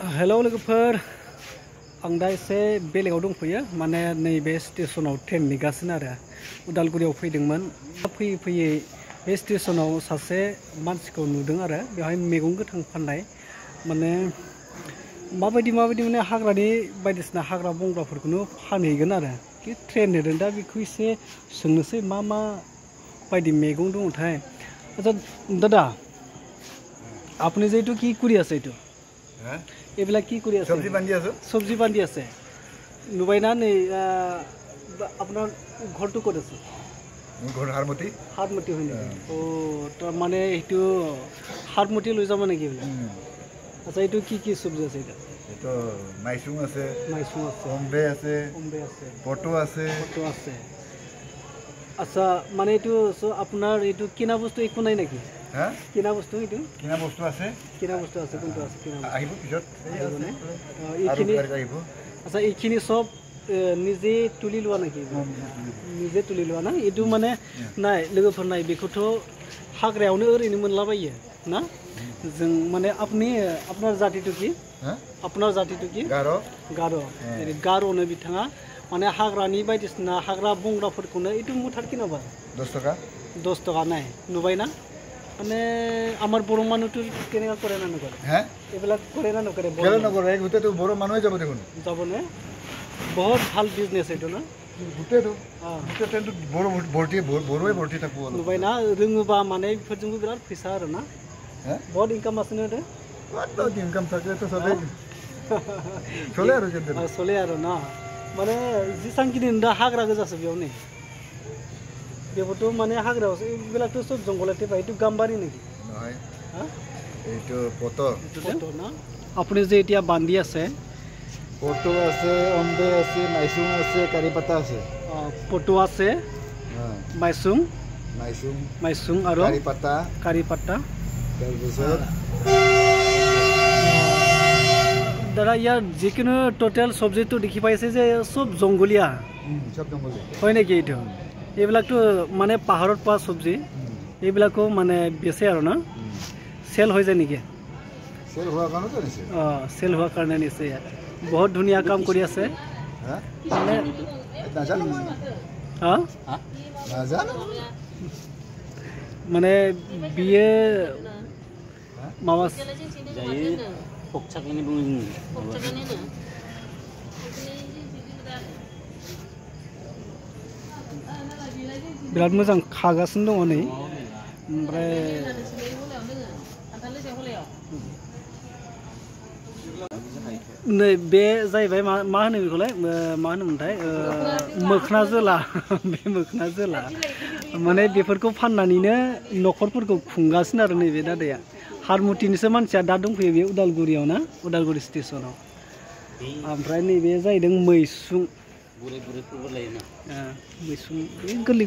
Hello लोगोफोर आं दा एसे बेलेगाव दंफैयो माने नैबे स्टेशनाव ट्रेन नेगासिनो आरो उदालगुरियाव फैदोंमोन फैयै फैयै बे स्टेशनाव सासे मानसिखौ नुदों आरो बेवहाय मैगं गोथां फाननाय माने माबायदि माने हाग्रानि बायदिसिना हाग्रा बंग्राफोरखौनो फानहैगोन आरो कि ट्रेन नेदों दा बेखौ एसे सोंनोसै मा बायदि मैगं दङथाय अच्छा दादा আপনি যে এইটো কি কৰি আছে এইটো হ্যাঁ এবিলা কি কৰি আছে সবজি বান্ধি আছে নুবাই না নেই আপনাৰ ঘৰটো ক'ত আছে মোৰ ঘৰ হাৰমতি হয় নেকি ও তো মানে এইটো হাৰমতি লৈ যাব নেকি আচ্ছা এইটো কি সবজি আছে এটা মাইসুং আছে অম্বে আছে পটো আছে আচ্ছা মানে এইটো আপনার এইটো কিনা বস্তু একো নাই নাকি হ্যাঁ কিনা বস্তু এইটো কিনা বস্তু আছে কোনটো আছে কিনা আহিব পিছত এইখিনি আহিব আচ্ছা এইখিনি সব নিজে তুলি লোৱা নাকি নিজে তুলি লোৱা না এইটো মানে নাই লোগोफोर নাই बेखौथ हाग्रायावनो ओरैनो मोनलाबायो ना जों माने আপনার জাতিটো কি হ্যাঁ আপনার জাতিটো কি গার'नो बिथाङा माने हाग्रानि बायदिसिना हाग्रा बंग्राफोरखौनो এইটো मुथार किनाबा 10 টাকা নাই নুবাই না মানে আমার বড় মানুষটো কেনেকা করে না নকরে হ্যাঁ এবেলা করে না নকরে কেন নকরে গুতে তো বড় মানুষ যাব দেখুন যাব না বহুত ভাল বিজনেস এটা না গুতে তো ট্রেন তো বড় ভর্তি থাকবো নুবাই না रोङोबा মানে बेफोरजोंबो बिराद फैसा आरो ना হ্যাঁ বহুত ইনকাম আছে না রে বহুত ইনকাম থাকে তো সবে চলে আৰু না মানে जिसांखिनि दा हाग्रा गोजासो बेयाव नै बेबोथ' माने हाग्रायावसो बेलाथ' सब जंगलाते बाय तो गाम्बारी नेকি নহয় হ্যাঁ এইটো পটো না আপুনি যে এতিয়া বান্ধি আছে পটো আছে অম্বে আছে মাইসুং আছে কারি পাতা আছে পটো আছে মাইসুং আৰু কাৰি পাতা তাৰপিছত দাদা ইয়াৰ যিকোনো টোটাল সবজিটো দেখি পাইছে যে সব জংগলীয়া হয় নেকি এইটো এইবিলাকতো মানে পাহাৰত পোৱা সবজি এইবিলাকো মানে বেচে আৰু না সেল হৈ যায় নেকি সেল হোৱাৰ কাৰণে তো নিছে সেল হোৱাৰ কাৰণে নিছে বহুত ধুনীয়া কাম কৰি আছে মানে নাজানো মানে বিয়ে মামা Pokcaknya bunyi. बिराद मोजां खागासिनो दङ नै ओमफ्राय नै बे जाहैबाय मा होनो बेखौलाय मा होनोमोनथाय मोखना जोला बे मोखना जोला माने बेफोरखौ फाननानैनो न'खरफोरखौ खुंगासिनो आरो नैबे दादाया हारमुतिनिसो मानसिया दा दंफैयो बे उदालगुरियाव ना उदालगुरि स्टेशनाव ओमफ्राय नैबे जाहैदों मैसुं मैसुं गोरलै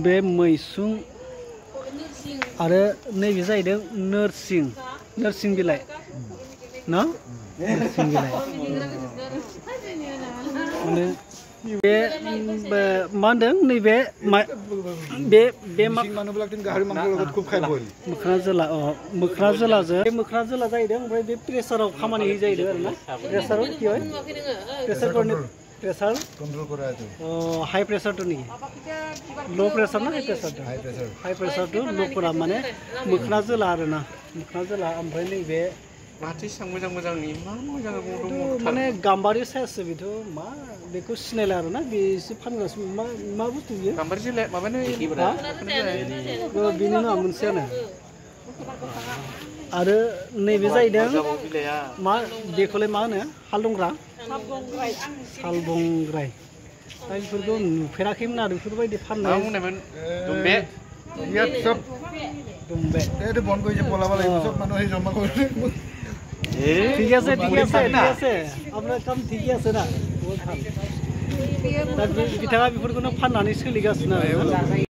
बे मैसुं आरो नैबे जाहैदों नोरसिं बिलाइ ना नोरसिं बिलाइ माने बे मा होनदों नैबे बे मोख्रा जोलाजों बे मोख्रा जोला जाहैदों ओमफ्राय बे प्रेसाराव खामानि होयो जाहैदों आरो ना प्रेसाराव कि হয় प्रेसार कंट्रोल करा है हाई प्रेसार तो नहीं लो प्रेसार ना हाई प्रेसार तो लो करा माने मोख्रा जोला आरो ना मोख्रा जोला ओमफ्राय नैबे माथो इसां मोजां नि मा मोजां दङ माने गाम्बारि साइजसो बेथ' मा बेखौ सिनायला आरो ना बेसो फानगासिनो मा बुस्थु बियो गाम्बारि जोला माबानो बेनि नामा मोनसेयानो आरो नैबे जाहैदों मा बेखौलाय मा होनो हालदंग्रा सालबंग्राय दा बेफोरखौ नुफेराखैमोन आरो बेफोरबायदि फाननाय दुम्बे এইটো বন্ধ কৰিছে পলাব লাগিব সব মানুহ এই জমা কৰি ঠিক আছে আপোনাৰ কাম ঠিকই আছে না বহুত ভাল दा बिथाङा बेफोरखौनो फाननानै सोलिगासिनो आरो